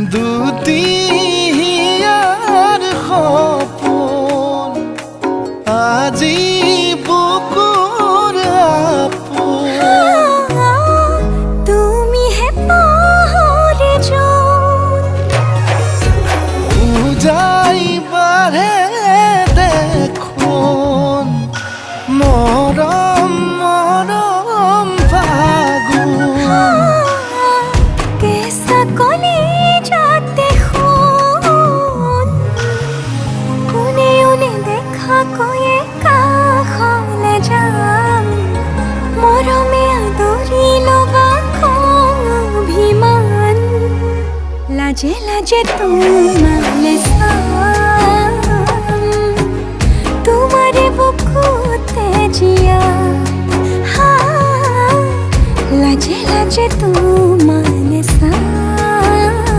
দুটি হিয়াৰ সপোন আজি বুকুৰ আপোন। তুমিহে পাহৰি যোন পূজাই বাঢ়ে দেখোন মৰম মৰম ফাগুন। কেঁচা কলিজাতে সোণ কোনেও নেদেখাকৈয়ে কাষলে যাম। মৰমে আদৰি ল'বা অভিমান লাজে লাজে তোমালে চাম। তোমাৰে বুকুতে জীয়া লাজে লাজে তোমালে